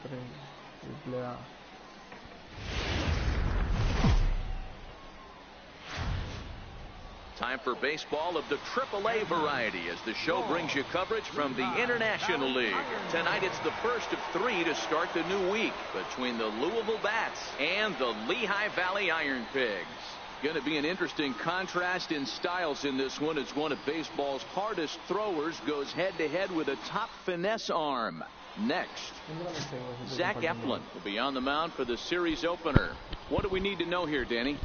Triple A. Time for baseball of the AAA variety as the show brings you coverage from the International League. Tonight it's the first of 3 to start the new week between the Louisville Bats and the Lehigh Valley Iron Pigs. Going to be an interesting contrast in styles in this one as one of baseball's hardest throwers goes head-to-head with a top finesse arm. Next, Zach Eflin will be on the mound for the series opener. What do we need to know here, Danny?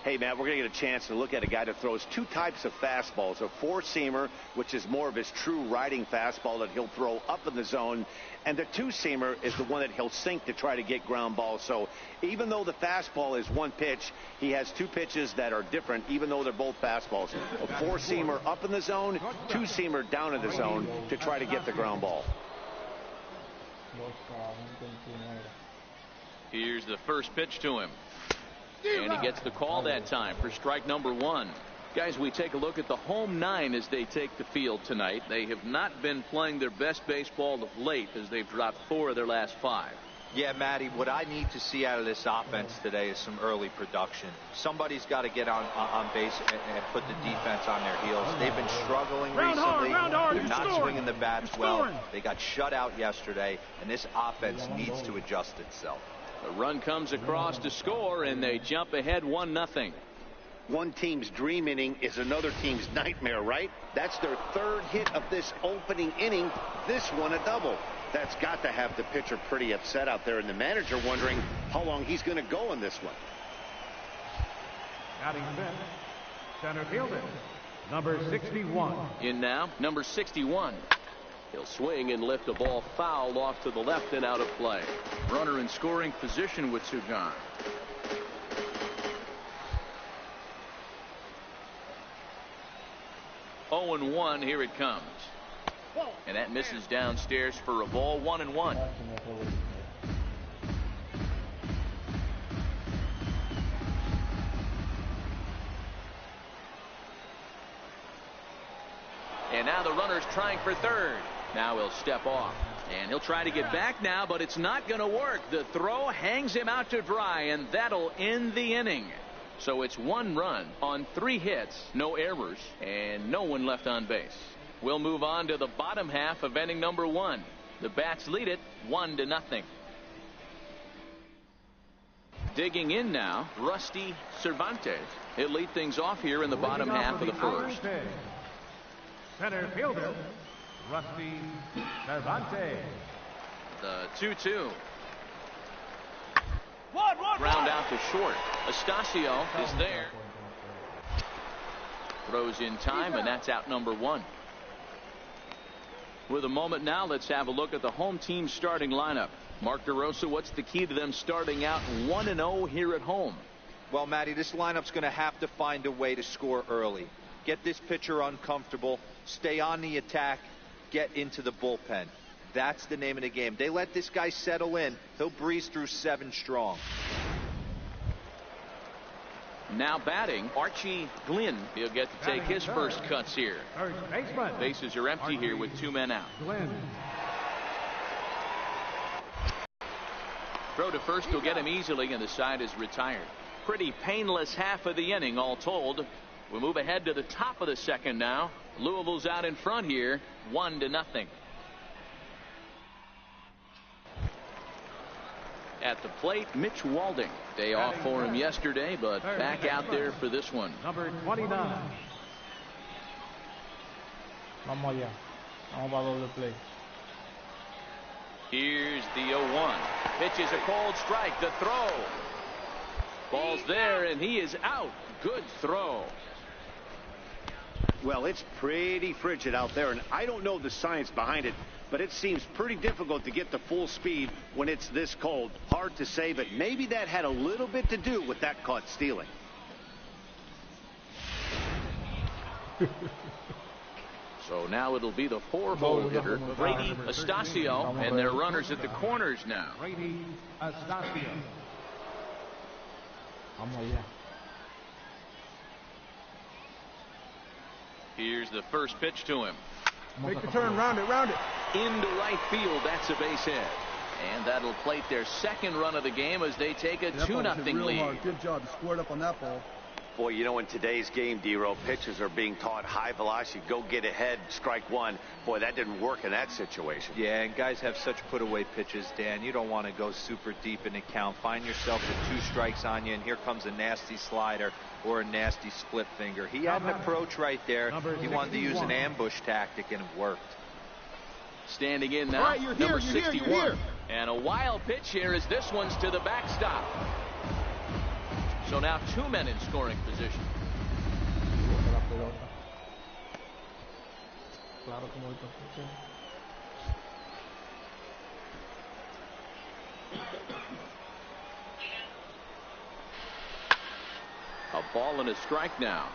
Hey, Matt, we're going to get a chance to look at a guy that throws 2 types of fastballs. A 4-seamer, which is more of his true riding fastball that he'll throw up in the zone. And the 2-seamer is the one that he'll sink to try to get ground balls. So even though the fastball is 1 pitch, he has 2 pitches that are different, even though they're both fastballs. A 4-seamer up in the zone, 2-seamer down in the zone to try to get the ground ball. Here's the first pitch to him. And he gets the call that time for strike number 1. Guys, we take a look at the home 9 as they take the field tonight. They have not been playing their best baseball of late as they've dropped 4 of their last 5. Yeah, Matty, what I need to see out of this offense today is some early production. Somebody's got to get on base and put the defense on their heels. They've been struggling recently. They're not swinging the bats well. They got shut out yesterday, and this offense needs to adjust itself. The run comes across to score, and they jump ahead 1-0. One team's dream inning is another team's nightmare, right? That's their 3rd hit of this opening inning. This one a double. That's got to have the pitcher pretty upset out there, and the manager wondering how long he's going to go in this one. Batting fifth, center fielder, number 61. In now, number 61. He'll swing and lift a ball foul off to the left and out of play. Runner in scoring position with 2 gone. Oh and 1, here it comes. And that misses downstairs for a ball. 1-1. And now the runner's trying for third. Now he'll step off. And he'll try to get back now, but it's not going to work. The throw hangs him out to dry, and that'll end the inning. So it's 1 run on 3 hits, no errors, and no one left on base. We'll move on to the bottom half of inning number 1. The Bats lead it 1-0. Digging in now, Rusty Cervantes. He'll lead things off here in the bottom half of the first. Center fielder, Rusty Cervantes. The 2-2. Ground out to short. Astacio is there. Throws in time, and that's out number 1. With a moment now, let's have a look at the home team starting lineup. Mark DeRosa, what's the key to them starting out 1-0 here at home? Well, Matty, this lineup's going to have to find a way to score early. Get this pitcher uncomfortable, stay on the attack, get into the bullpen. That's the name of the game. They let this guy settle in, he'll breeze through 7 strong. Now batting, Archie Glynn. He'll get to take his first cuts here. Bases are empty here with 2 men out. Throw to first will get him easily, and the side is retired. Pretty painless half of the inning, all told. We move ahead to the top of the second now. Louisville's out in front here, 1-0. At the plate, Mitch Walding. Day off for him yesterday, but back out there for this one. Number 29. Vamos allá. Vamos para doble play. Here's the 0-1. Pitches a cold strike. The throw. Ball's there, and he is out. Good throw. Well, it's pretty frigid out there, and I don't know the science behind it, but it seems pretty difficult to get to full speed when it's this cold. Hard to say, but maybe that had a little bit to do with that caught stealing. So now it'll be the 4-hole hitter, breidyastacio, and their runners at the corners now. Breidyastacio. Vamos allá. Here's the first pitch to him. Make the turn, round it, round it. Into right field, that's a base hit. And that'll plate their second run of the game as they take a 2-0 lead. Good job. Squared up on that ball. Boy, you know, in today's game, D-Row, pitchers are being taught high velocity, go get ahead, strike one. Boy, that didn't work in that situation. Yeah, and guys have such put-away pitches, Dan. You don't want to go super deep in the count. Find yourself with 2 strikes on you, and here comes a nasty slider or a nasty split finger. He had an approach right there. He wanted to use an ambush tactic, and it worked. Standing in now, All right, you're number here, you're 61. here. And a wild pitch here as this one's to the backstop. So now 2 men in scoring position. La pelota. Claro, como ahorita escuché. A ball and a strike now.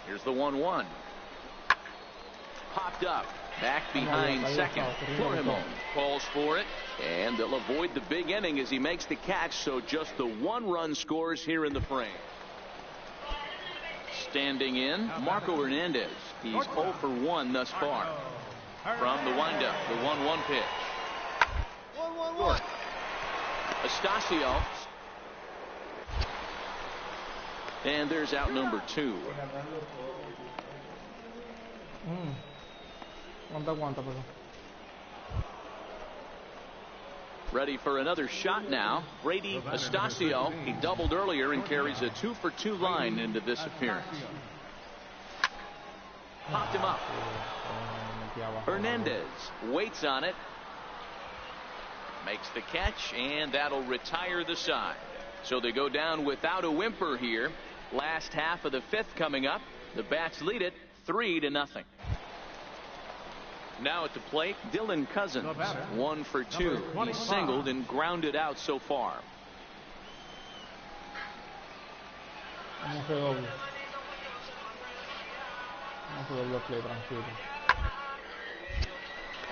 Here's the 1-1. Popped up. Back behind second. Florimon calls for it, and they'll avoid the big inning as he makes the catch, so just the 1 run scores here in the frame. Standing in, Marco Hernandez. He's 0 for 1 thus far. From the windup, the 1-1 pitch. 1-1-1. Astacio. And there's out number 2. Aguanta, pero. Ready for another shot now. Brady Astacio. He doubled earlier and carries a 2 for 2 line into this appearance. Popped him up. Hernandez waits on it. Makes the catch, and that'll retire the side. So they go down without a whimper here. Last half of the 5th coming up. The Bats lead it 3-0. Now at the plate, Dylan Cousins, 1 for 2. He singled and grounded out so far. Vamos a doble. Vamos a doble play, tranquilo.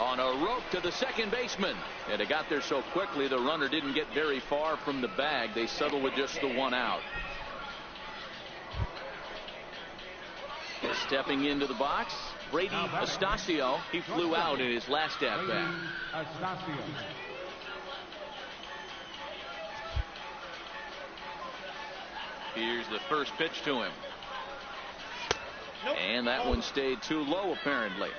On a rope to the second baseman. And it got there so quickly the runner didn't get very far from the bag. They settled with just the 1 out. Stepping into the box, Brady Astacio. He flew out in his last at bat. Here's the first pitch to him. And that one stayed too low apparently.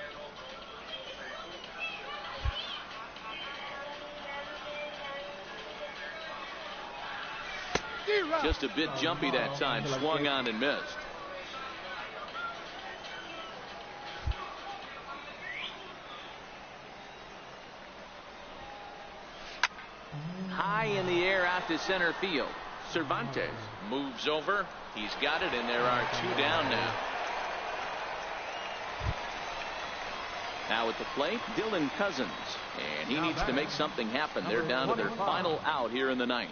Just a bit jumpy that time. Swung on and missed. High in the air out to center field. Cervantes moves over. He's got it, and there are 2 down now. Now at the plate, Dylan Cousins. And he needs to make something happen. They're down to their final out here in the 9th.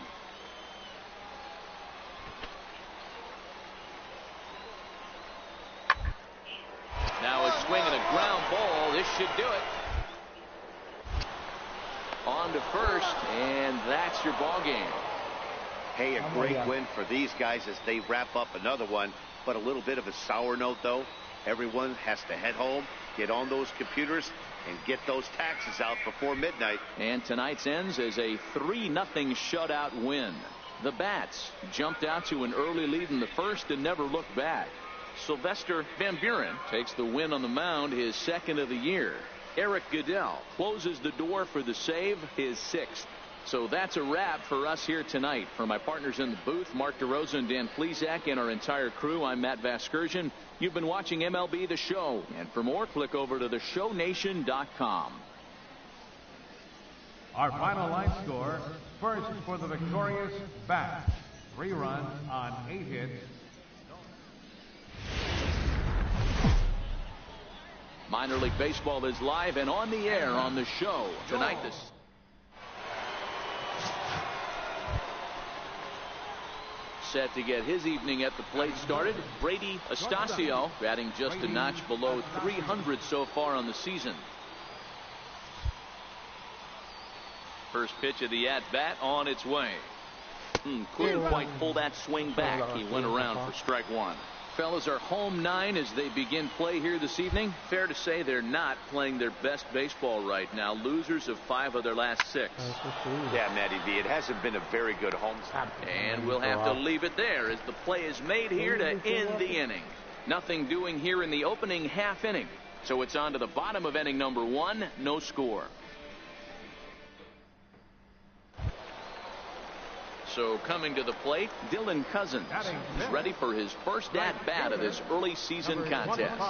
Now a swing and a ground ball. This should do it. On to first, and that's your ball game. Hey, a great win for these guys as they wrap up another one, but a little bit of a sour note, though. Everyone has to head home, get on those computers, and get those taxes out before midnight. And tonight's ends as a 3-0 shutout win. The Bats jumped out to an early lead in the first and never looked back. Sylvester Van Buren takes the win on the mound, his 2nd of the year. Eric Goodell closes the door for the save, his 6th. So that's a wrap for us here tonight. For my partners in the booth, Mark DeRosa and Dan Plesac, and our entire crew, I'm Matt Vasgersian. You've been watching MLB The Show. And for more, click over to theshownation.com. Our final line score, first for the victorious Bats. 3 runs on 8 hits. Minor League Baseball is live and on the air on the show tonight. Set to get his evening at the plate started. Brady Astacio batting just a notch below 300 so far on the season. First pitch of the at-bat on its way. Couldn't quite pull that swing back. He went around for strike 1. fellas, are home 9 as they begin play here this evening. Fair to say they're not playing their best baseball right now. Losers of 5 of their last 6. Yeah, Matty V, it hasn't been a very good home start. And we'll have to leave it there as the play is made here to end the inning. Nothing doing here in the opening half inning. So it's on to the bottom of inning number 1. No score. So coming to the plate, Dylan Cousins is ready for his first at-bat of this early season contest.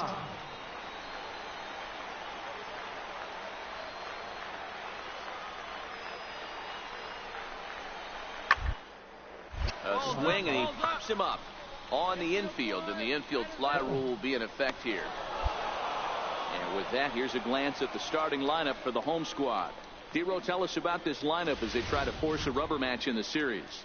A swing, and he pops him up on the infield, and the infield fly rule will be in effect here. And with that, here's a glance at the starting lineup for the home squad. Dero, tell us about this lineup as they try to force a rubber match in the series.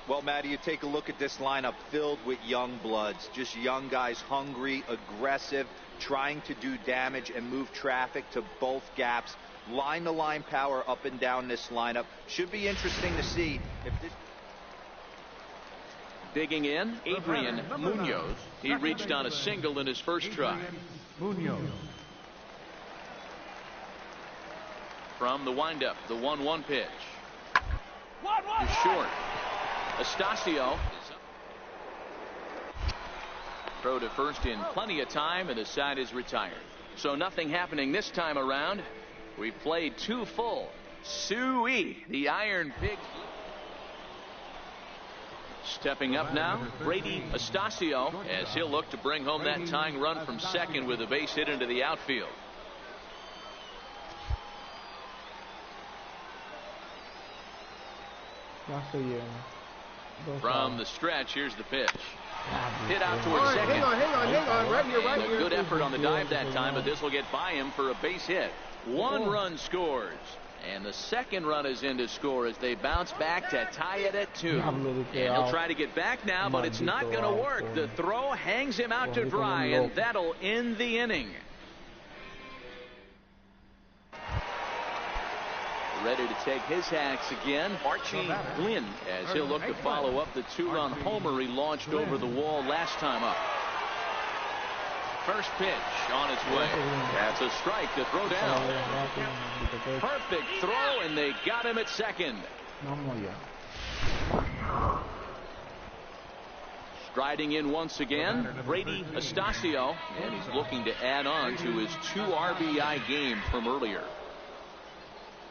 Well, Matty, you take a look at this lineup filled with young bloods, just young guys, hungry, aggressive, trying to do damage and move traffic to both gaps. Line-to-line power up and down this lineup. Should be interesting to see if this... Digging in, Adrian Munoz. He reached on a single in his first try. Munoz. From the windup, the 1-1 pitch. Is short. Astacio. Throw to first in plenty of time, and the side is retired. So nothing happening this time around. We've played 2 full. Suey, the Iron Pig. Stepping up now, breidyastacio, as he'll look to bring home that tying run from second with a base hit into the outfield. From the stretch, here's the pitch. Hit out towards second. Hang on. Right here. And a good effort on the dive that time, but this will get by him for a base hit. 1 run scores. And the second run is in to score as they bounce back to tie it at 2. And he'll try to get back now, but it's not going to work. The throw hangs him out to dry, and that'll end the inning. Ready to take his hacks again, Archie Glynn, as he'll look to follow up the 2-run homer he launched over the wall last time up. First pitch on its way. That's a strike to throw down. Perfect throw, and they got him at second. Striding in once again, breidyastacio, and he's looking to add on to his 2 RBI game from earlier.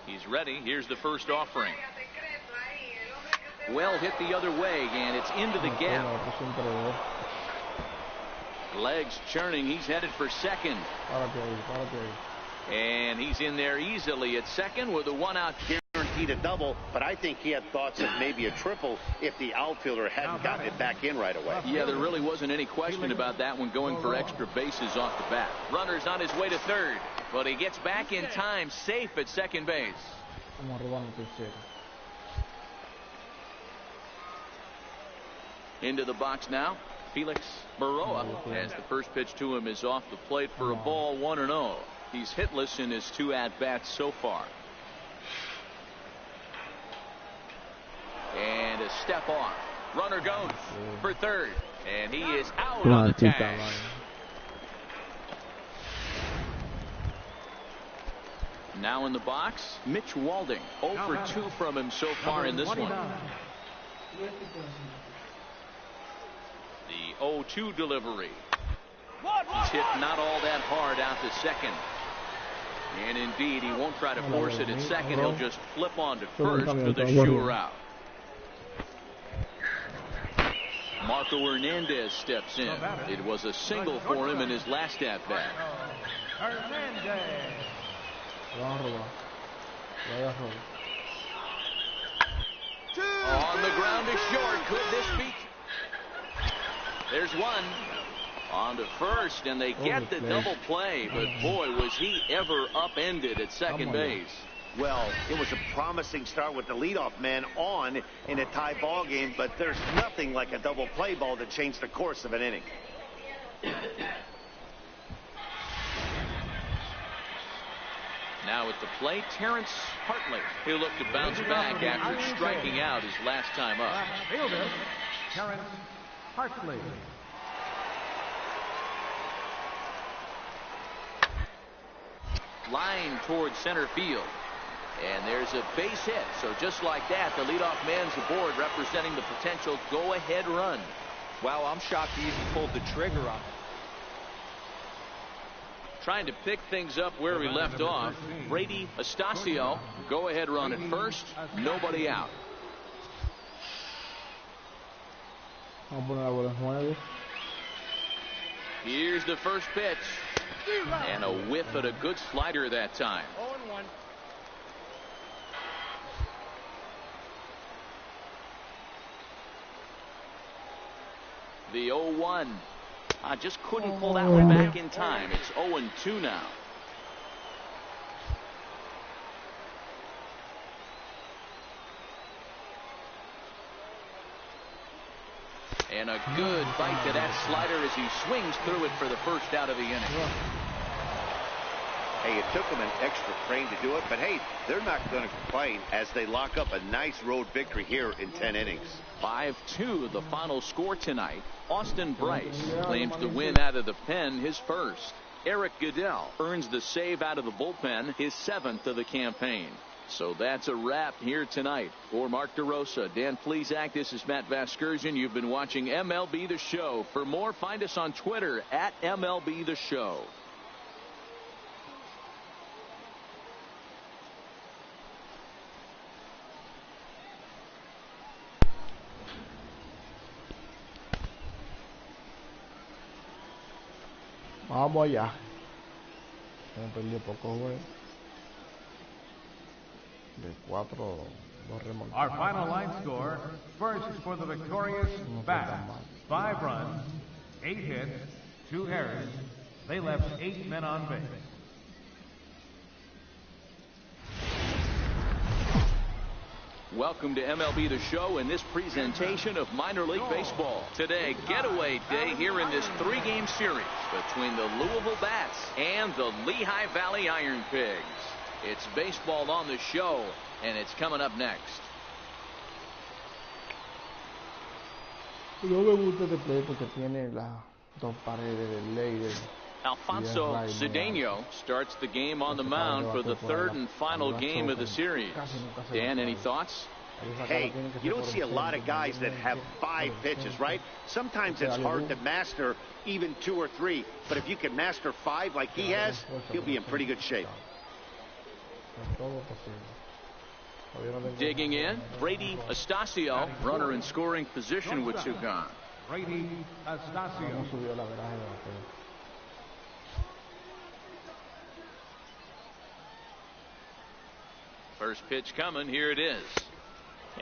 He's ready. Here's the first offering. Well hit the other way, and it's into the gap. Legs churning. He's headed for second. And he's in there easily at second with a 1-out. Guaranteed a double, but I think he had thoughts of maybe a triple if the outfielder hadn't gotten it back in right away. Yeah, there really wasn't any question about that one, going for extra bases off the bat. Runner's on his way to third, but he gets back in time, safe at second base. Into the box now, Felix Baroa, as the first pitch to him is off the plate for a ball, 1-0. He's hitless in his 2 at-bats so far. And a step off. Runner goes for third, and he is out on the tag. Now in the box, Mitch Walding. 0 for 2 from him so far in this one. The 0-2 delivery. He's hit not all that hard out to second. And indeed, he won't try to force it at second. He'll just flip on to first with a sure out. Marco Hernandez steps in. It was a single for him in his last at-bat. On the ground to short. Could this be? There's one. On to first, and they get the double play. But boy, was he ever upended at second base. Well, it was a promising start with the leadoff man on in a tie ball game, but there's nothing like a double play ball to change the course of an inning. Now at the plate, Terrence Hartley. He'll look to bounce back after striking out his last time up. Fielder, Terrence Hartley. line towards center field. And there's a base hit. So just like that, the leadoff man's aboard, representing the potential go-ahead run. Wow, I'm shocked he even pulled the trigger on it. Trying to pick things up where we left off. Breidyastacio, go-ahead run at first. Nobody out. Here's the first pitch. And a whiff at a good slider that time. 0-1. The 0-1. I just couldn't pull that one back in time. It's 0-2 now. And a good bite to that slider as he swings through it for the first out of the inning. Hey, it took them an extra frame to do it, but hey, they're not going to complain as they lock up a nice road victory here in 10 innings. 5-2 the final score tonight. Austin Bryce claims the win out of the pen, his first. Eric Goodell earns the save out of the bullpen, his 7th of the campaign. So that's a wrap here tonight. For Mark DeRosa, Dan Plesac, this is Matt Vasgersian. You've been watching MLB The Show. For more, find us on Twitter at MLB The Show. Vamos allá. Me perdí poco, güey. De 4, 2 remontadas. Our final line score, first for the victorious bat, 5 runs, 8 hits, 2 errors. They left 8 men on base. Welcome to MLB The Show and this presentation of minor league baseball. Today, getaway day here in this 3-game series between the Louisville Bats and the Lehigh Valley Iron Pigs. It's baseball on the show, and it's coming up next. No me gusta este play porque tiene las 2 paredes del ley. Alfonso Cedeno starts the game on the mound for the 3rd and final game of the series. Dan, any thoughts? Hey, you don't see a lot of guys that have 5 pitches, right? Sometimes it's hard to master even 2 or 3. But if you can master 5 like he has, he'll be in pretty good shape. Digging in, Breidyastacio, runner in scoring position with 2 gone. Breidyastacio. First pitch coming, here it is.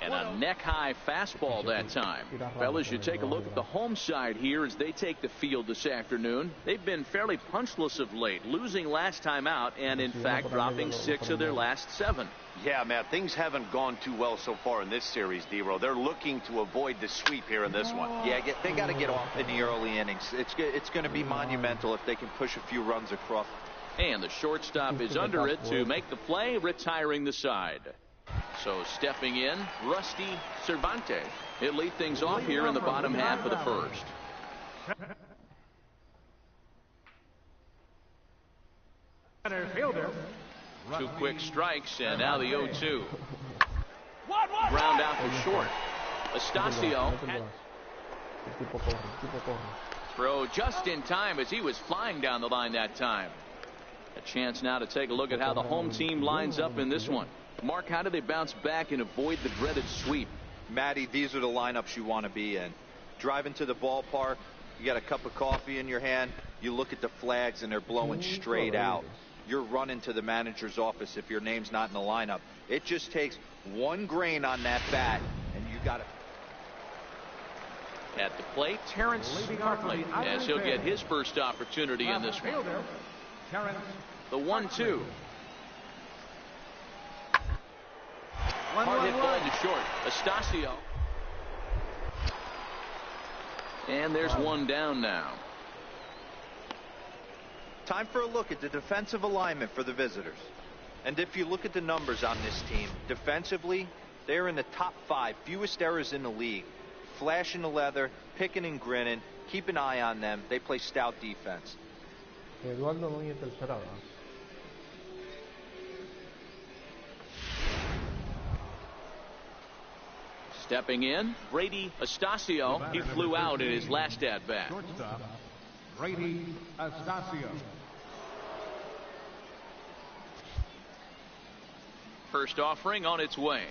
And a neck-high fastball that time. Fellas, you take a look at the home side here as they take the field this afternoon. They've been fairly punchless of late, losing last time out and, in fact, dropping 6 of their last 7. Yeah, Matt, things haven't gone too well so far in this series, D-Row. They're looking to avoid the sweep here in this one. Yeah, they got to get off in the early innings. It's going to be monumental if they can push a few runs across. And the shortstop is under it to make the play, retiring the side. So stepping in, Rusty Cervantes. He'll lead things off here in the bottom half of the first. Fielder. 2 quick strikes, and now the 0-2. Ground out to short. Astacio. Throw just in time as he was flying down the line that time. A chance now to take a look at how the home team lines up in this one. Mark, how do they bounce back and avoid the dreaded sweep? Matty, these are the lineups you want to be in. Driving to the ballpark, you got a cup of coffee in your hand, you look at the flags and they're blowing straight out. You're running to the manager's office if your name's not in the lineup. It just takes 1 grain on that bat, and you got to. At the plate, Terrence Hartley, as he'll get his first opportunity in this one. The 1-2. Hard hit ball to short. Astacio. And there's 1 down now. Time for a look at the defensive alignment for the visitors. And if you look at the numbers on this team, defensively, they're in the top 5, fewest errors in the league. Flashing the leather, picking and grinning, keep an eye on them. They play stout defense. Stepping in, breidyastacio. He flew out in his last at-bat. Shortstop, breidyastacio. First offering on its way.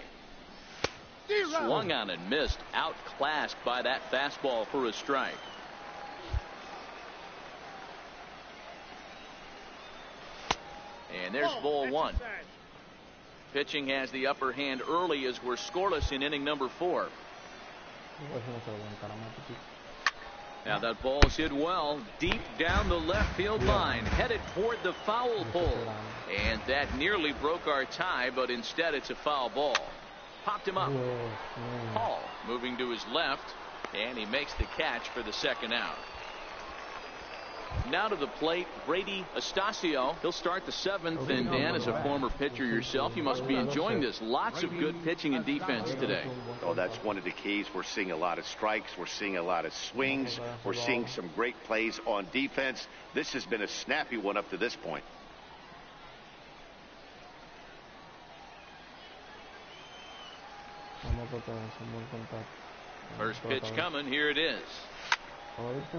Swung on and missed. Outclassed by that fastball for a strike. And there's ball one. Pitching has the upper hand early as we're scoreless in inning number 4. Now that ball is hit well deep down the left field line, headed toward the foul pole. And that nearly broke our tie, but instead it's a foul ball. Popped him up. Paul moving to his left, and he makes the catch for the second out. Now to the plate, breidyastacio. He'll start the 7th, and Dan, as a former pitcher yourself, you must be enjoying this. Lots of good pitching and defense today. Oh, that's one of the keys. We're seeing a lot of strikes. We're seeing a lot of swings. We're seeing some great plays on defense. This has been a snappy one up to this point. First pitch coming. Here it is.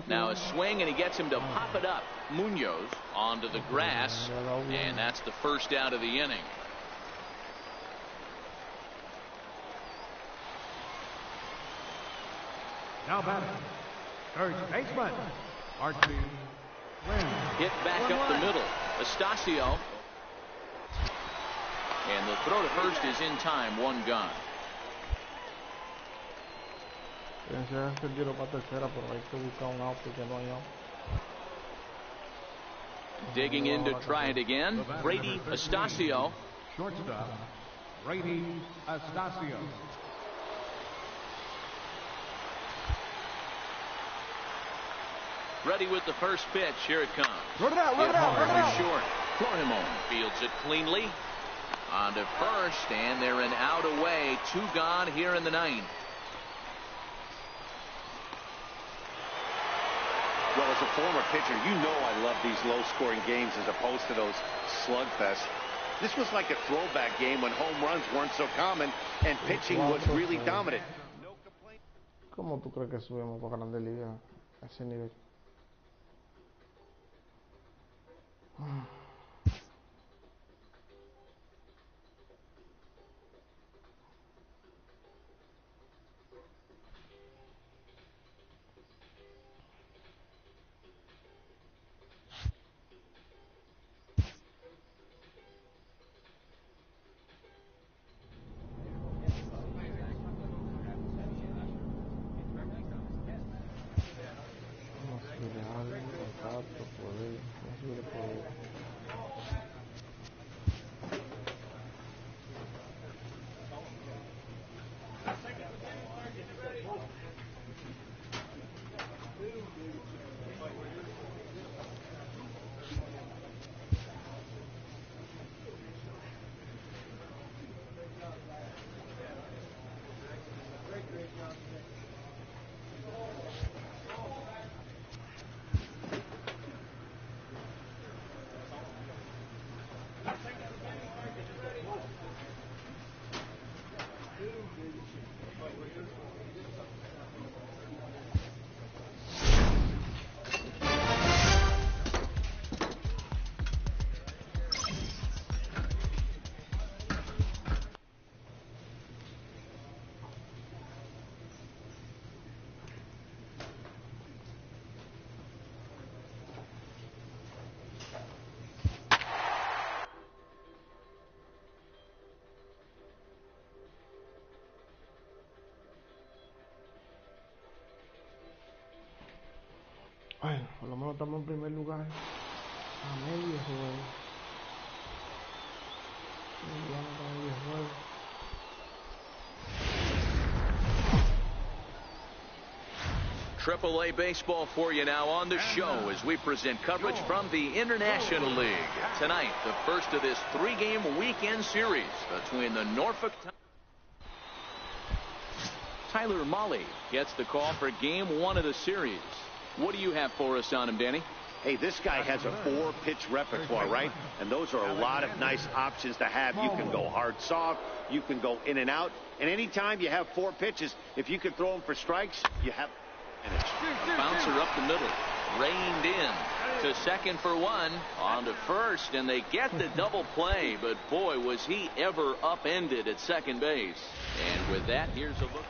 Now a swing, and he gets him to pop it up. Munoz onto the grass, and that's the first out of the inning. Now batting, third baseman, Archie Lynn. Hit back up the middle. Astacio. And the throw to first is in time. One gone. Digging in to try it again. breidyastacio. Shortstop, breidyastacio. Ready with the first pitch. Here it comes. Run it out, run it out, run it out. Short. Florimon fields it cleanly. On to first, and they're an out away. 2 gone here in the 9th. Well, as a former pitcher, you know I love these low-scoring games as opposed to those slugfests. This was like a throwback game when home runs weren't so common and pitching was really dominant. No complaint. ¿Cómo tú crees que subimos para Grandes Ligas a ese nivel? Bueno, por lo menos estamos en primer lugar a medio juego. Ya no está medio juego. AAA baseball for you now on the show as we present coverage from the International League. Tonight, the first of this 3-game weekend series between the Norfolk. Tyler Mahle gets the call for game 1 of the series. What do you have for us on him, Danny? Hey, this guy has a 4-pitch repertoire, right? And those are a lot of nice options to have. You can go hard, soft. You can go in and out. And anytime you have 4 pitches, if you can throw them for strikes, you have advantage. Bouncer up the middle. Reined in to second for 1. On to first, and they get the double play. But, boy, was he ever upended at second base. And with that, here's a look.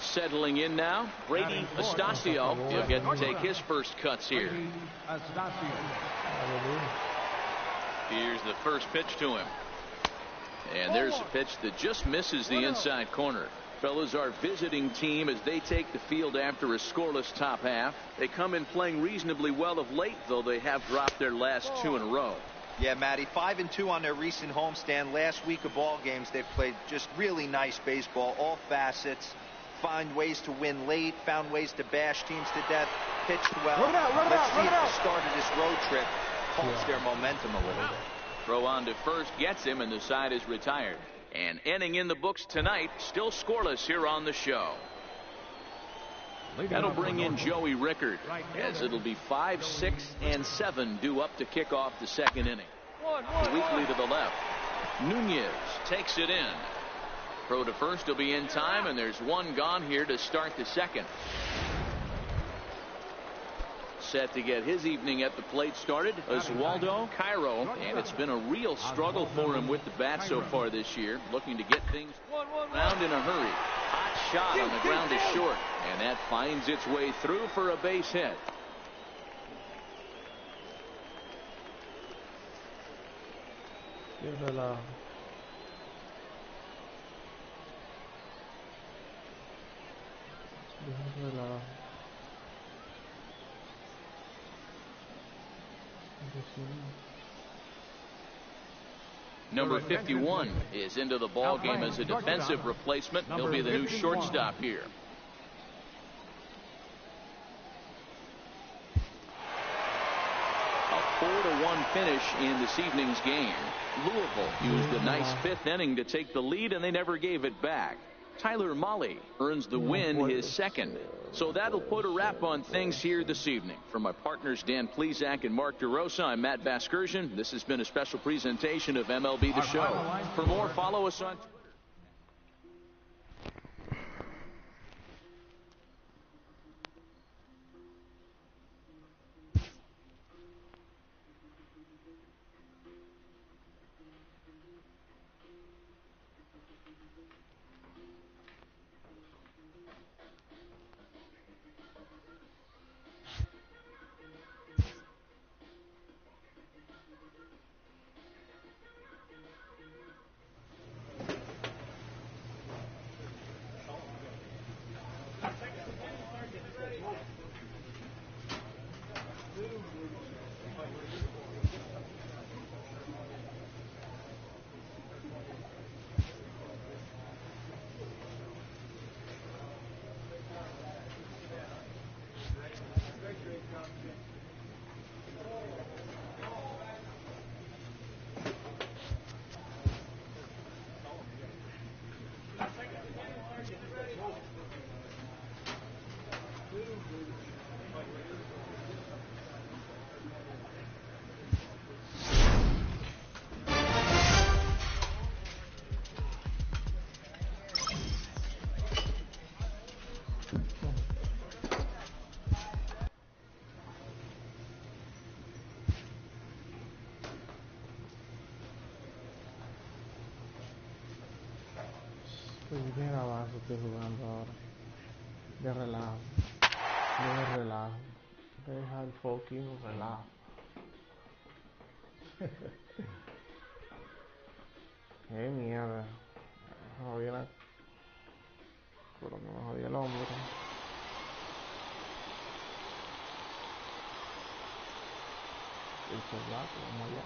Settling in now, breidyastacio. He'll get to take his first cuts here. Here's the first pitch to him. And there's a pitch that just misses the inside corner. Fellas, our visiting team, as they take the field after a scoreless top half. They come in playing reasonably well of late, though they have dropped their last 2 in a row. Yeah, Matty, 5-2 on their recent homestand. Last week of ball games, they've played just really nice baseball, all facets. Find ways to win late, found ways to bash teams to death, pitched well. Let's see if the start of this road trip halts their momentum a little bit. Throw on to first gets him, and the side is retired. And inning in the books tonight, still scoreless here on the show. That'll bring in Joey Rickard, as it'll be 5, 6, and 7 due up to kick off the second inning. Weakly to the left. Nunez takes it in. Throw to first will be in time, and there's 1 gone here to start the second. Set to get his evening at the plate started, Oswaldo Cairo, and it's been a real struggle for him with the bat so far this year, looking to get things around in a hurry. Hot shot on the ground is short, and that finds its way through for a base hit. Number 51 is into the ball game as a defensive replacement. He'll be the new shortstop here. A 4-1 finish in this evening's game. Louisville used a nice 5th inning to take the lead, and they never gave it back. Tyler Mahle earns the win, his second. So that'll put a wrap on things here this evening. For my partners Dan Plesac and Mark DeRosa, I'm Matt Vasgersian. This has been a special presentation of MLB The Show. For more, follow us on Twitter. Bien abajo estoy jugando ahora. De relajo. De relajo. Deja el fucking relajo. Qué mierda. Me jodí la... Pero que me jodí el hombro. El soldado, vamos allá.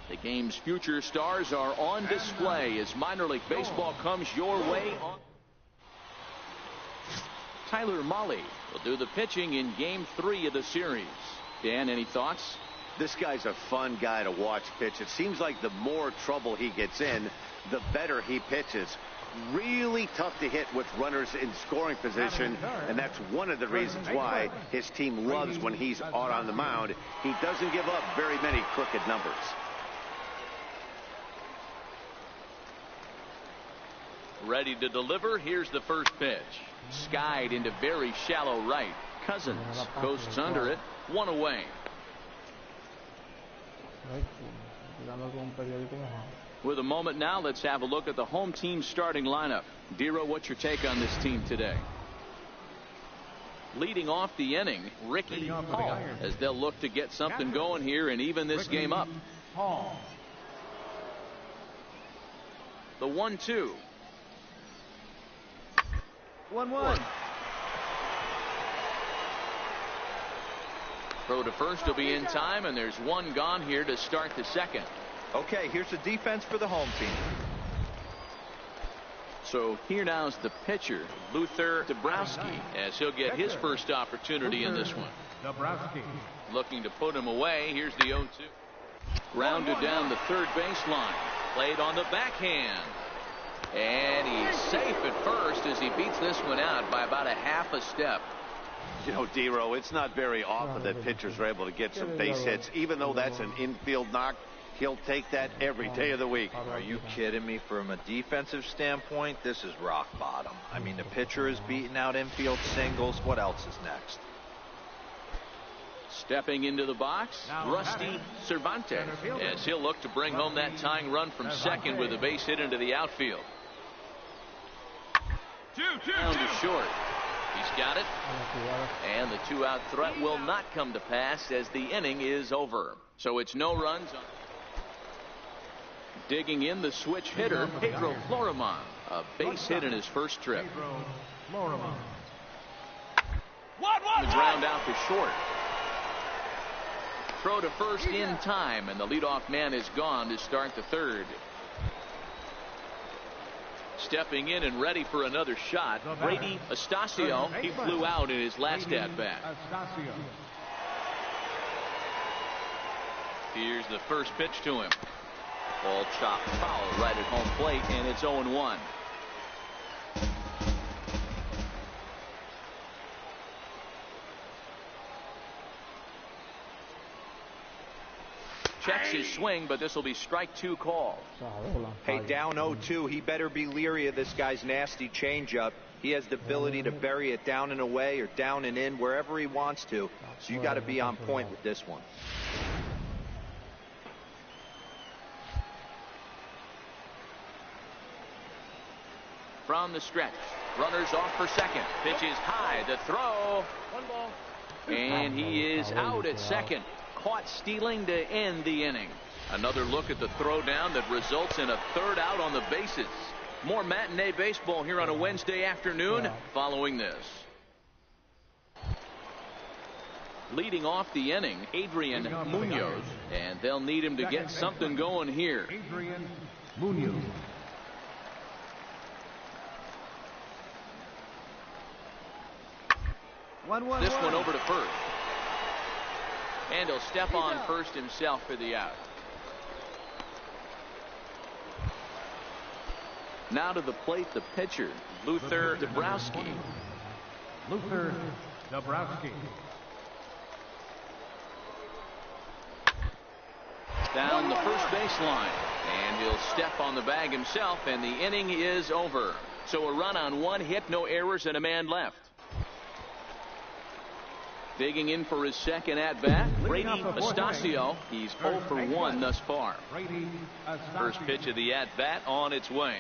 The game's future stars are on display as minor league baseball comes your way. Tyler Mahle will do the pitching in Game 3 of the series. Dan, any thoughts? This guy's a fun guy to watch pitch. It seems like the more trouble he gets in, the better he pitches. really tough to hit with runners in scoring position, and that's one of the reasons why his team loves when he's out on the mound. He doesn't give up very many crooked numbers. Ready to deliver. Here's the first pitch. Skied into very shallow right. Cousins coasts under it. One away. With a moment now, let's have a look at the home team's starting lineup. Dero, what's your take on this team today? Leading off the inning, Ricky Hall, as they'll look to get something going here and even this game up. The 1-2. 1-1. Throw to first will be in time, and there's one gone here to start the second. Okay, here's the defense for the home team. So here now is the pitcher, Luther Dabrowski, as he'll get his first opportunity in this one. Looking to put him away. Here's the 0-2. Grounded down the third baseline. Played on the backhand. And he's safe at first as he beats this one out by about a half a step. You know, Dero, it's not very often that pitchers are able to get some base hits. Even though that's an infield knock, he'll take that every day of the week. Are you kidding me? From a defensive standpoint, this is rock bottom. I mean, the pitcher is beating out infield singles. What else is next? Stepping into the box, Rusty Cervantes, as he'll look to bring home that tying run from second with a base hit into the outfield. Down to short. He's got it. And the 2-out threat will not come to pass as the inning is over. So it's no runs. Digging in the switch hitter, Pedro Florimon. A base hit in his first trip. The ground out to short. Throw to first in time, and the leadoff man is gone to start the third. Stepping in and ready for another shot, breidyastacio. He flew out in his last at-bat. Here's the first pitch to him. Ball chopped foul right at home plate, and it's 0-1. Checks his swing, but this will be strike 2 call. Hey, down 0-2. He better be leery of this guy's nasty changeup. He has the ability to bury it down and away or down and in wherever he wants to. So you got to be on point with this one. From the stretch, runners off for second. Pitch is high. The throw. And he is out at second. Caught stealing to end the inning. Another look at the throwdown that results in a third out on the bases. More matinee baseball here on a Wednesday afternoon following this. Leading off the inning, Adrian Munoz, and they'll need him to get something going here. Adrian Munoz. This one over to first. And he'll step on first himself for the out. Now to the plate, the pitcher, Luther Dabrowski. Luther Dabrowski. Down the first baseline. And he'll step on the bag himself, and the inning is over. So a run on 1 hit, no errors, and a man left. Digging in for his second at-bat, breidyastacio. He's 0 for 1 thus far. First pitch of the at-bat on its way.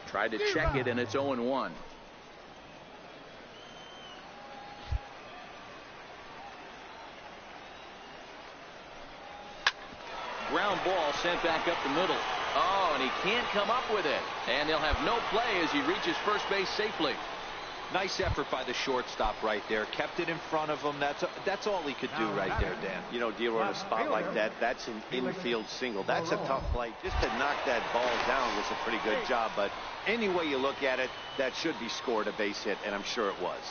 Tried to check it, and it's 0-1. Ground ball sent back up the middle. Oh, and he can't come up with it. And they'll have no play as he reaches first base safely. Nice effort by the shortstop right there. Kept it in front of him. That's all he could do right there, Dan. You know, Dero, in a spot like that, that's an infield single. That's a tough play. Just to knock that ball down was a pretty good job. But any way you look at it, that should be scored a base hit, and I'm sure it was.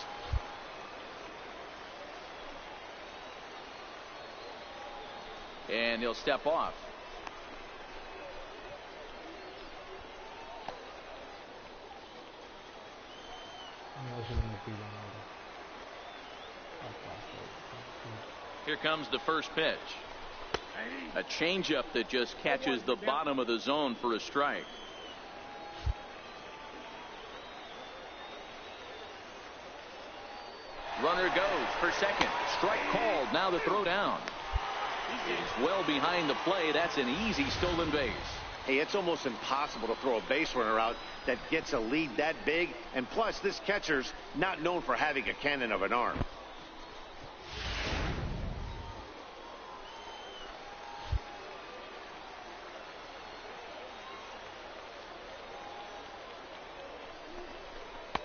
And he'll step off. Here comes the first pitch. A changeup that just catches the bottom of the zone for a strike. Runner goes for second. Strike called. Now the throw down. He's well behind the play. That's an easy stolen base. Hey, it's almost impossible to throw a base runner out that gets a lead that big. And plus, this catcher's not known for having a cannon of an arm.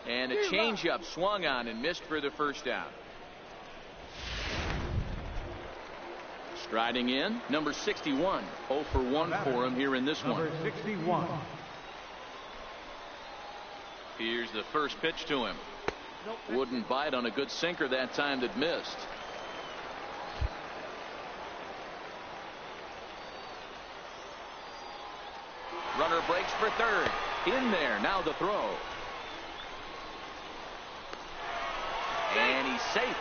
And a changeup swung on and missed for the first out. Striding in, number 61. 0 for 1 for him here in this one. Number 61. Here's the first pitch to him. Wouldn't bite on a good sinker that time that missed. Runner breaks for third. In there. Now the throw. And he's safe.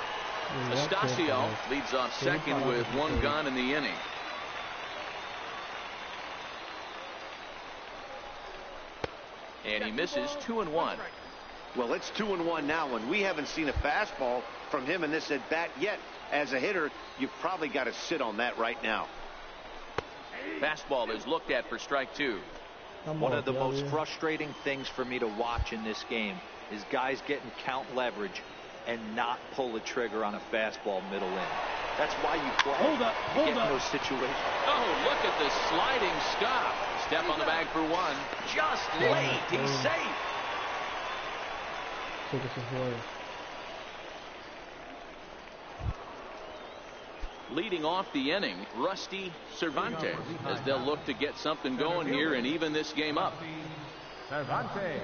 Astacio leads off second with 1 gone in the inning. And he misses 2-1. Well, it's 2-1 now, and we haven't seen a fastball from him in this at bat yet. As a hitter, you've probably got to sit on that right now. Fastball is looked at for strike 2. One of the most frustrating things for me to watch in this game is guys getting count leverage and not pull the trigger on a fastball middle in. That's why you play. Hold up. In those situations. Oh, look at the sliding stop. Step on the bag for 1. Just late. He's safe. Leading off the inning, Rusty Cervantes, as they'll look to get something going here and even this game up. Cervantes.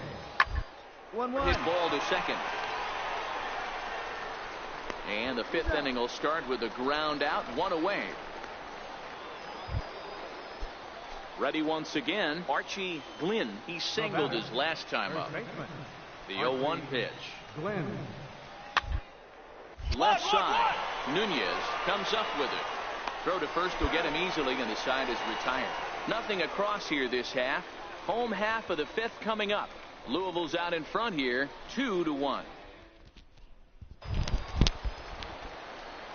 1-1. Hit ball to second. And the 5th inning will start with a ground out, 1 away. Ready once again, Archie Glynn. He singled his last time up. The 0-1 pitch. Glenn. Left side. Nunez comes up with it. Throw to first will get him easily, and the side is retired. Nothing across here this half. Home half of the 5th coming up. Louisville's out in front here, 2-1.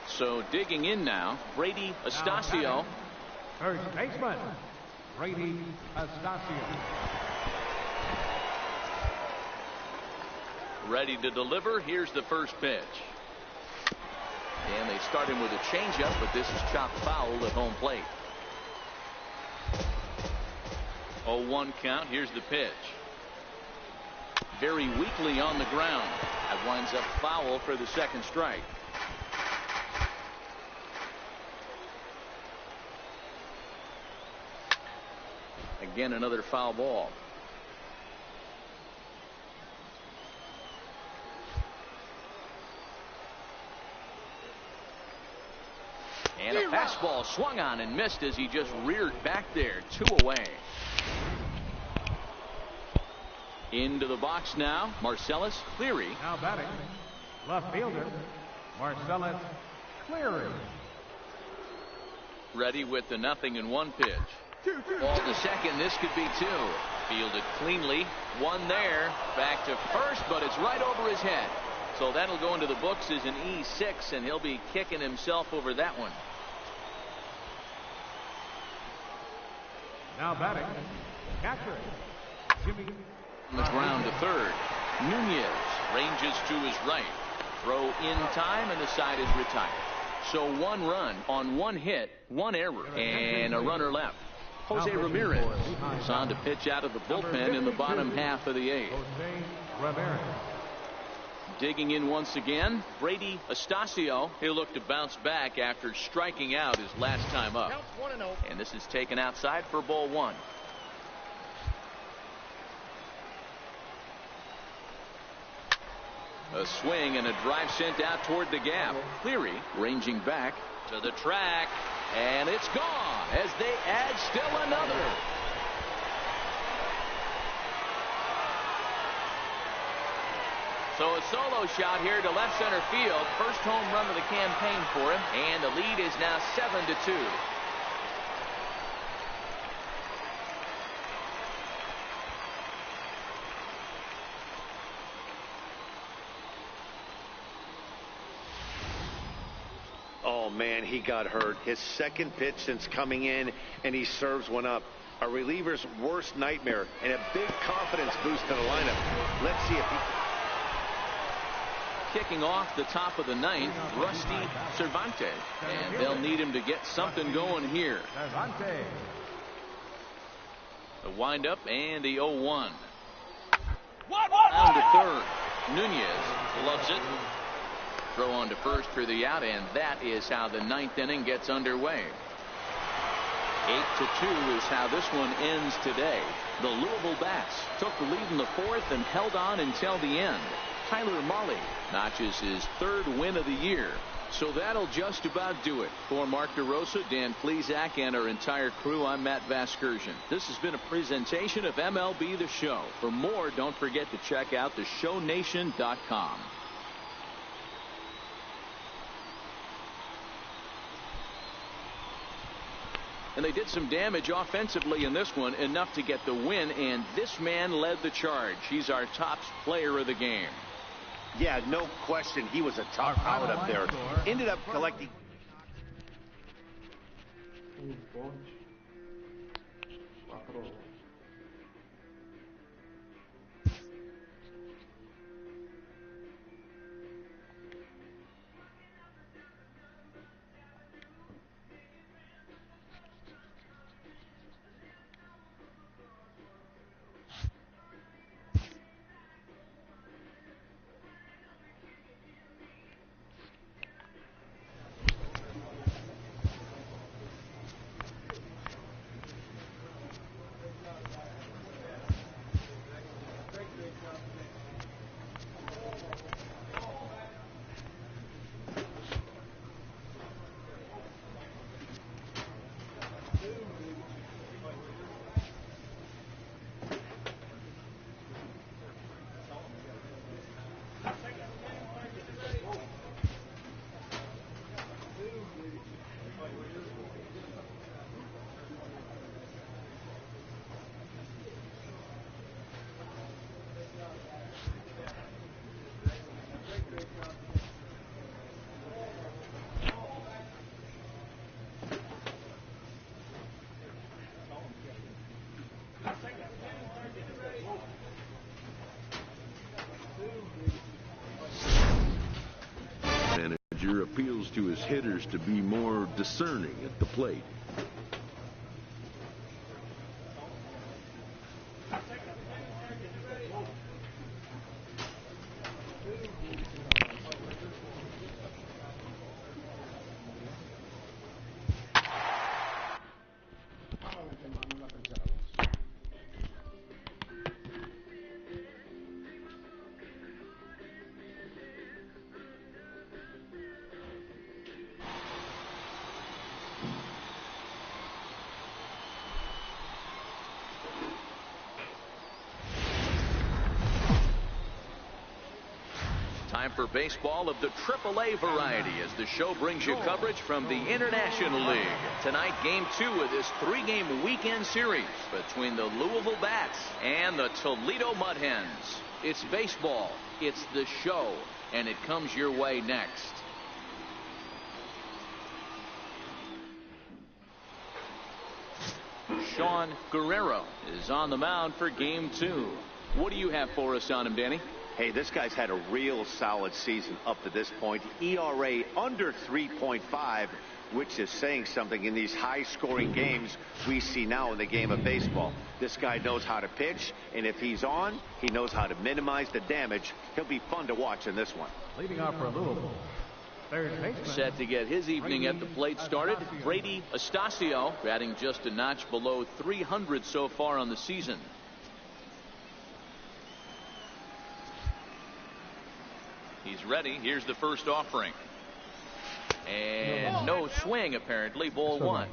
So digging in now, Brady Astacio. First baseman, Brady Astacio. Ready to deliver. Here's the first pitch. And they start him with a changeup, but this is chopped foul at home plate. 0-1 count. Here's the pitch. Very weakly on the ground. That winds up foul for the second strike. Again, another foul ball. And a fastball swung on and missed as he just reared back there. 2 away. Into the box now, Marcellus Cleary. Now batting, left fielder, Marcellus Cleary. Ready with the 0-1 pitch. Ball to second. This could be 2. Fielded cleanly. 1 there. Back to first, but it's right over his head. So that'll go into the books as an E6, and he'll be kicking himself over that one. Now batting, catcher, Jimmy. On the ground to third. Nunez ranges to his right. Throw in time, and the side is retired. So 1 run on 1 hit, 1 error, and a runner left. Jose Ramirez is on to pitch out of the bullpen in the bottom half of the 8th. Jose Ramirez. Digging in once again, Brady Astacio. He'll look to bounce back after striking out his last time up. And this is taken outside for ball 1. A swing and a drive sent out toward the gap. Cleary ranging back to the track, and it's gone as they add still another. So a solo shot here to left center field. First home run of the campaign for him. And the lead is now 7-2. Oh, man, he got hurt. His second pitch since coming in, and he serves one up. A reliever's worst nightmare, and a big confidence boost to the lineup. Let's see if he... Kicking off the top of the ninth, Rusty Cervantes. And they'll need him to get something going here. The windup and the 0-1. Down to third. Nunez loves it. Throw on to first for the out, and that is how the ninth inning gets underway. 8-2 is how this one ends today. The Louisville Bats took the lead in the fourth and held on until the end. Tyler Mahle notches his third win of the year. So that'll just about do it. For Mark DeRosa, Dan Plesac, and our entire crew, I'm Matt Vasgersian. This has been a presentation of MLB The Show. For more, don't forget to check out theshownation.com. And they did some damage offensively in this one, enough to get the win, and this man led the charge. He's our top player of the game. Yeah, no question. He was a tough out up there. Ended up collecting. Appeals to his hitters to be more discerning at the plate. Time for baseball of the AAA variety as the show brings you coverage from the International League. Tonight, Game 2 of this three-game weekend series between the Louisville Bats and the Toledo Mud Hens. It's baseball, it's the show, and it comes your way next. Sean Guerrero is on the mound for Game 2. What do you have for us on him, Danny? Hey, this guy's had a real solid season up to this point. ERA under 3.5, which is saying something in these high-scoring games we see now in the game of baseball. This guy knows how to pitch, and if he's on, he knows how to minimize the damage. He'll be fun to watch in this one. Leading off for Louisville, third baseman. Set to get his evening at the plate started, breidyastacio, batting just a notch below 300 so far on the season. He's ready. Here's the first offering. And no swing, apparently. Ball one.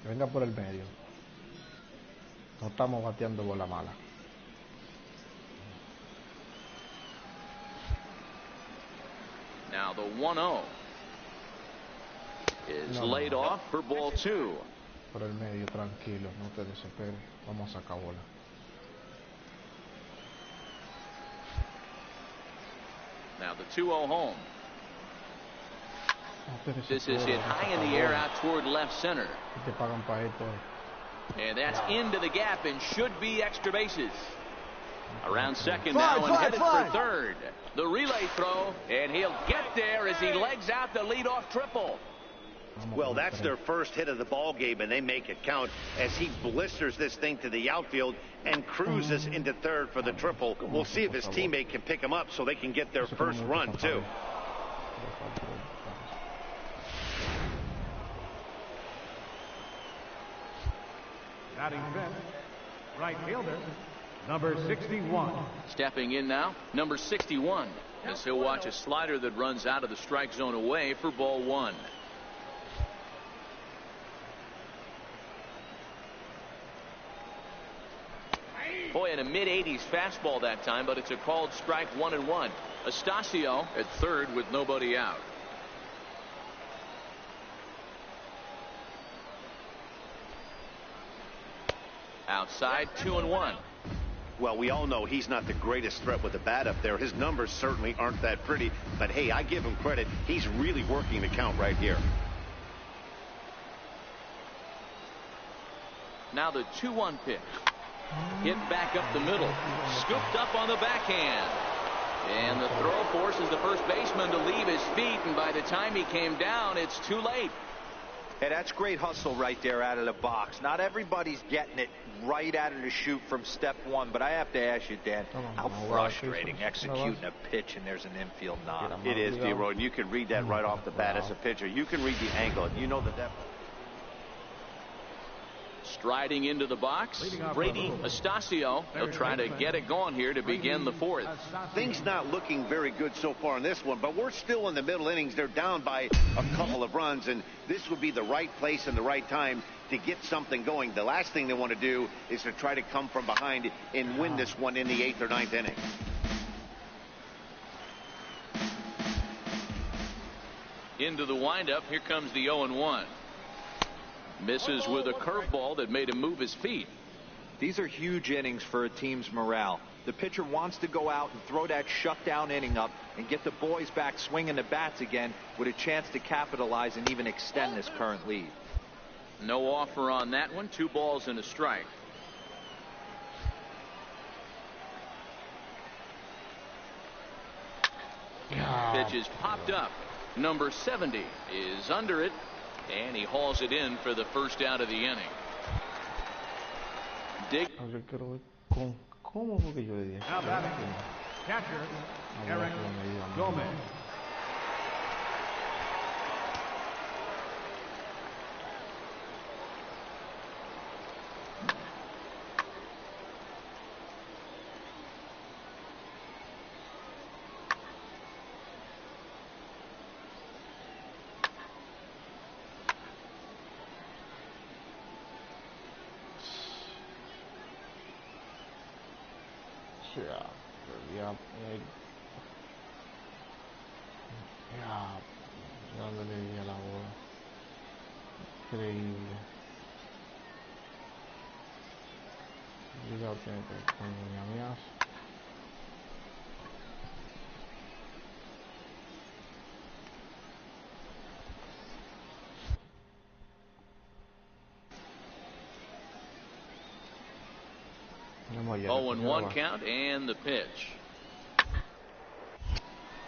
Venga por el medio. No estamos bateando bola mala. Now the 1-0 is laid off for ball 2. Por el medio, tranquilo, no te desesperes. Vamos a sacar bola. Now the 2-0 home. This is hit high in the air out toward left center. Te pagan para esto. And that's into the gap and should be extra bases. Around second now and headed for third. The relay throw, and he'll get there as he legs out the leadoff triple. Well, that's their first hit of the ball game, and they make it count as he blisters this thing to the outfield and cruises into third for the triple. We'll see if his teammate can pick him up so they can get their first run, too. Batting fifth, right fielder, number 61. Stepping in now, number 61, as he'll watch a slider that runs out of the strike zone away for ball 1. Boy, in a mid-80s fastball that time, but it's a called strike 1-1. Astacio at third with nobody out. Outside, 2-1. Well, we all know he's not the greatest threat with the bat up there. His numbers certainly aren't that pretty, but hey, I give him credit. He's really working the count right here. Now the 2-1 pitch. Hit back up the middle. Scooped up on the backhand. And the throw forces the first baseman to leave his feet, and by the time he came down, it's too late. Hey, that's great hustle right there out of the box. Not everybody's getting it right out of the chute from step one, but I have to ask you, Dan, how frustrating executing a pitch and there's an infield nod. It is, D-Roy, and you can read that right off the bat as a pitcher. You can read the angle, and you know the depth. Striding into the box, breidyastacio. He'll try to get it going here to begin the fourth. Things not looking very good so far in this one, but we're still in the middle innings. They're down by a couple of runs, and this would be the right place and the right time to get something going. The last thing they want to do is to try to come from behind and win this one in the 8th or 9th inning. Into the windup, here comes the 0-1. Misses with a curveball that made him move his feet. These are huge innings for a team's morale. The pitcher wants to go out and throw that shutdown inning up and get the boys back swinging the bats again with a chance to capitalize and even extend this current lead. No offer on that one. 2 balls and a strike. Pitch is popped up. Number 70 is under it. And he hauls it in for the first out of the inning. Now batting, catcher, Eric Gomez. No le di a la bola. Increíble. Ligado tiene que con ñamias. Oh, and 1 count, and the pitch.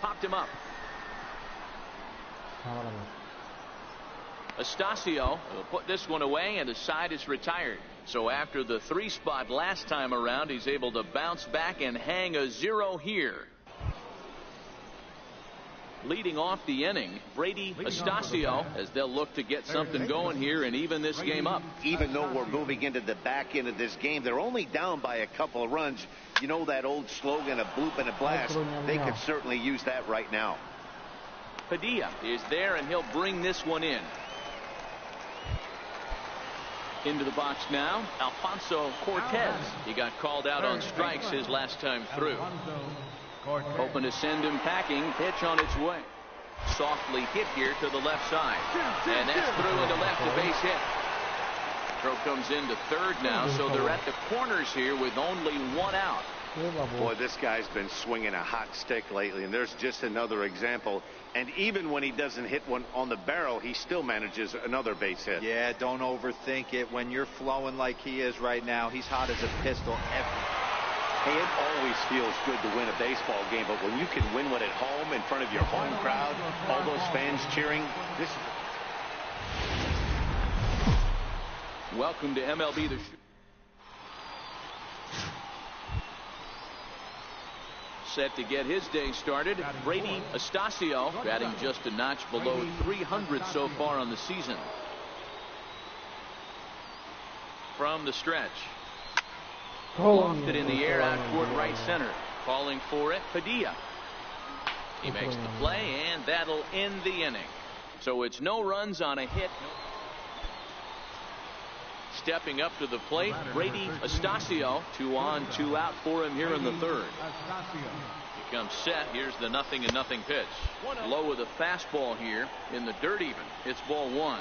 Popped him up. Astacio will put this one away, and the side is retired. So after the 3 spot last time around, he's able to bounce back and hang a 0 here. Leading off the inning, breidyastacio, as they'll look to get something going here and even this game up. Even though we're moving into the back end of this game, they're only down by a couple of runs. You know that old slogan, a bloop and a blast? They could certainly use that right now. Padilla is there, and he'll bring this one in. Into the box now, Alfonso Cortez. He got called out on strikes his last time through. Hoping to send him packing. Pitch on its way. Softly hit here to the left side. And that's through into left, a base hit. Throw comes into third now, so they're at the corners here with only one out. Boy, this guy's been swinging a hot stick lately, and there's just another example. And even when he doesn't hit one on the barrel, he still manages another base hit. Yeah, don't overthink it. When you're flowing like he is right now, he's hot as a pistol. Hey, it always feels good to win a baseball game, but when you can win one at home in front of your home crowd, all those fans cheering, this is... Welcome to MLB The Show. Set to get his day started, breidyastacio, batting just a notch below 300 so far on the season. From the stretch. Lofted in the air out toward right center. Calling for it, Padilla. He makes the play, and that'll end the inning. So it's no runs on a hit. Stepping up to the plate, breidyastacio. 2 on, 2 out for him here in the third. He comes set. Here's the 0-0 pitch. Low with a fastball here in the dirt even. It's ball 1.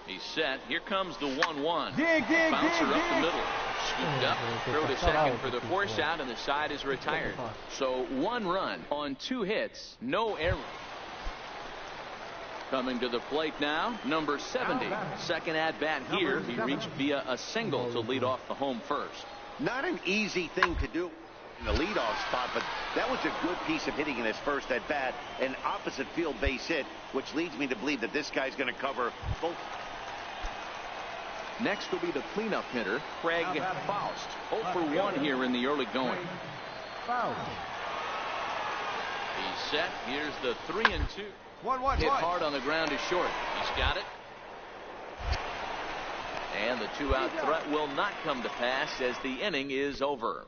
He's set. Here comes the 1-1. Bouncer up the middle. Scooped up. Throw to second for the force out, and the side is retired. So 1 run on 2 hits. No error. Coming to the plate now, number 70. Second at bat here. He reached via a single to lead off the home first. Not an easy thing to do in the leadoff spot, but that was a good piece of hitting in his first at bat. An opposite field base hit, which leads me to believe that this guy's going to cover both. Next will be the cleanup hitter, Craig Faust. 0 for 1 here in the early going. He's set. Here's the 3-2. Hit hard on the ground is short. He's got it. And the 2-out threat will not come to pass as the inning is over.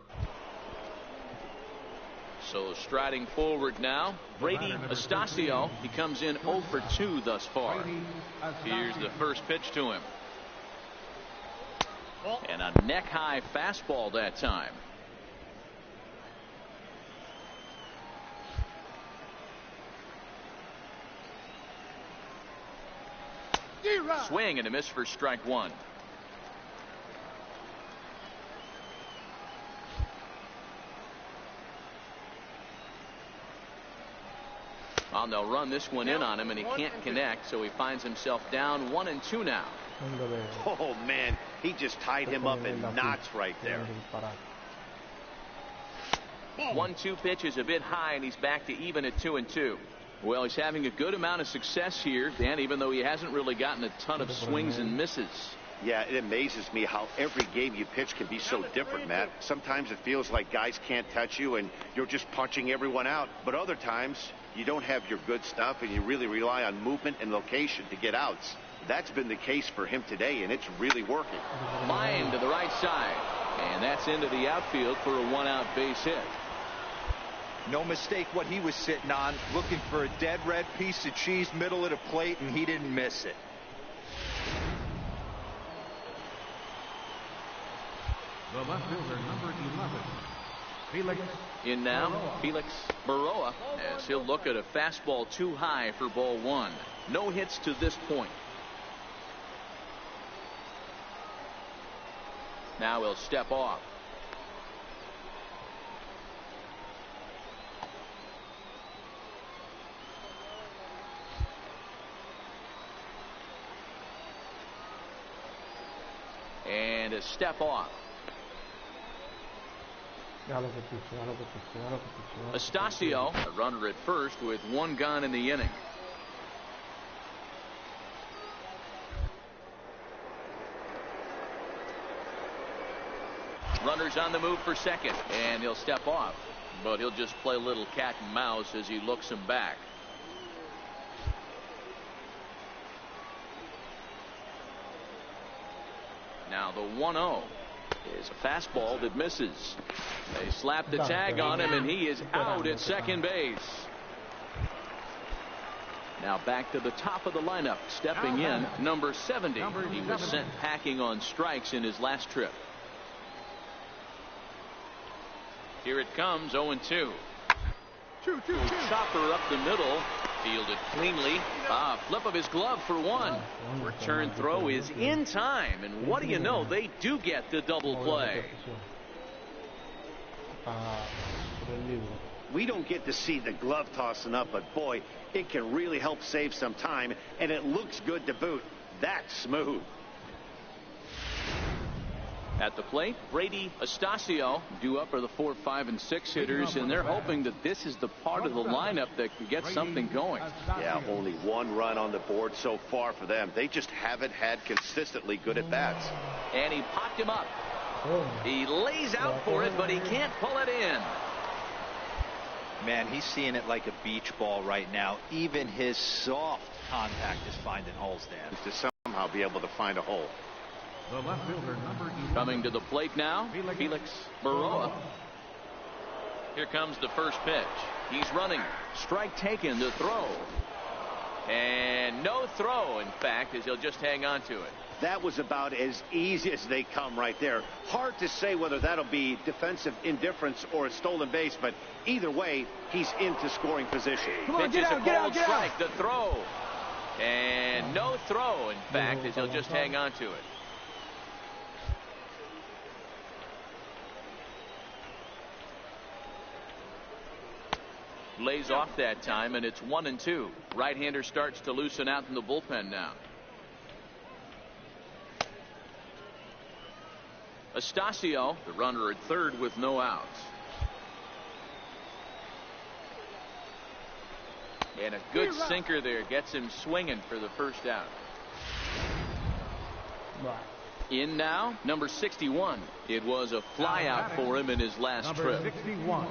So striding forward now, breidyastacio. He comes in 0 for 2 thus far. Here's the first pitch to him. And a neck-high fastball that time. Swing and a miss for strike 1. Well, they'll run this one in on him, and he can't connect, so he finds himself down 1-2 now. Oh, man, he just tied him up in knots right there. 1-2 pitch is a bit high, and he's back to even at 2-2. Well, he's having a good amount of success here, Dan, even though he hasn't really gotten a ton of swings and misses. Yeah, it amazes me how every game you pitch can be so different, Matt. Sometimes it feels like guys can't touch you and you're just punching everyone out. But other times you don't have your good stuff and you really rely on movement and location to get outs. That's been the case for him today, and it's really working. Line to the right side, and that's into the outfield for a 1-out base hit. No mistake what he was sitting on, looking for a dead red piece of cheese middle of the plate, and he didn't miss it. The left fielder, number 11, Felix. In now, Felix Baroa, as he'll look at a fastball too high for ball 1. No hits to this point. Now he'll step off. And a step off. Astacio, a runner at first with 1 gone in the inning. Runners on the move for second, and he'll step off, but he'll just play a little cat and mouse as he looks him back. Now the 1-0. is a fastball that misses. They slap the tag on him, and he is out at second base. Now back to the top of the lineup. Stepping in, number 70. He was sent packing on strikes in his last trip. Here it comes, 0-2. Chopper up the middle. Fielded cleanly. Flip of his glove for one. Return throw is in time. And what do you know? They do get the double play. We don't get to see the glove tossing up, but boy, it can really help save some time, and it looks good to boot. That's smooth. At the plate, breidyastacio due up are the 4, 5, and 6 hitters, and they're hoping that this is the part of the lineup that can get something going. Yeah, only one run on the board so far for them. They just haven't had consistently good at-bats. And he popped him up. He lays out for it, but he can't pull it in. Man, he's seeing it like a beach ball right now. Even his soft contact is finding holes, Dan. To somehow be able to find a hole. The left fielder, number 11. Coming to the plate now, Felix Baroa. Here comes the first pitch. He's running. Strike taken to throw. And no throw, in fact, as he'll just hang on to it. That was about as easy as they come right there. Hard to say whether that'll be defensive indifference or a stolen base, but either way, he's into scoring position. Pitches a cold strike, the throw. And no throw, in fact, as he'll just hang on to it. Lays off that time, and it's 1-2. Right-hander starts to loosen out in the bullpen now. Astacio, the runner at third with no outs. And a good sinker there gets him swinging for the first out. In now, number 61. It was a flyout for him in his last trip. 61.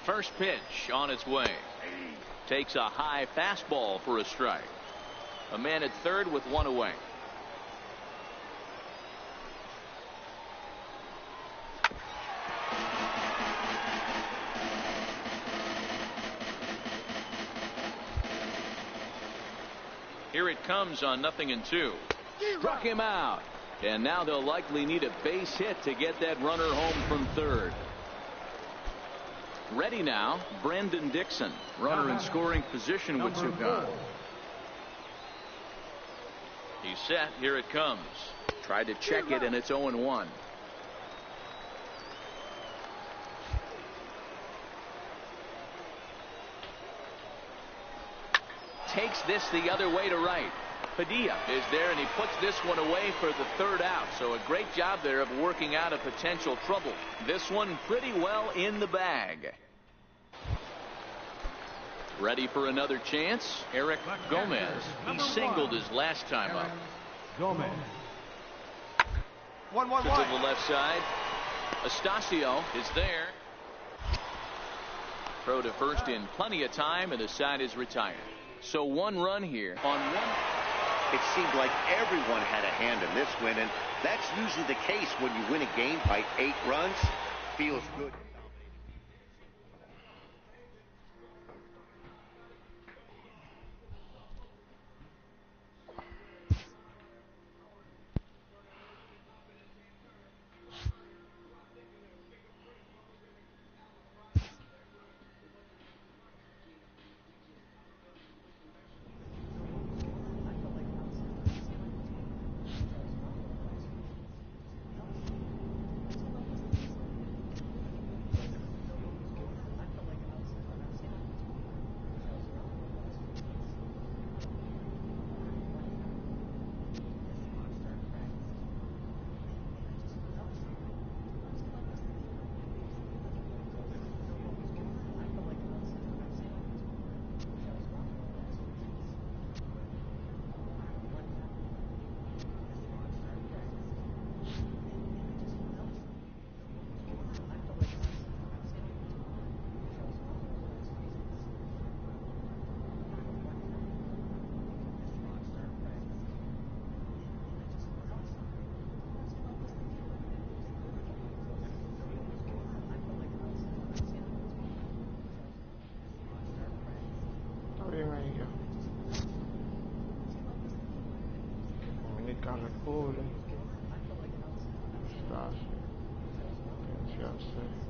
First pitch on its way. Takes a high fastball for a strike. A man at third with one away. Here it comes on 0-2. Struck him out. And now they'll likely need a base hit to get that runner home from third. Ready now, Brandon Dixon, runner in scoring position with 2 gone. He's set. Here it comes. Tried to check it, and it's 0-1. Takes this the other way to right. Padilla is there, and he puts this one away for the third out. So a great job there of working out a potential trouble. This one pretty well in the bag. Ready for another chance? Eric Gomez. He singled his last time up. Gomez. 1-1-1. To the left side. Astacio is there. Throw to first in plenty of time, and the side is retired. So 1 run here on 1. It seemed like everyone had a hand in this win, and that's usually the case when you win a game by 8 runs. Feels good. Republic. Stasio. Pięć,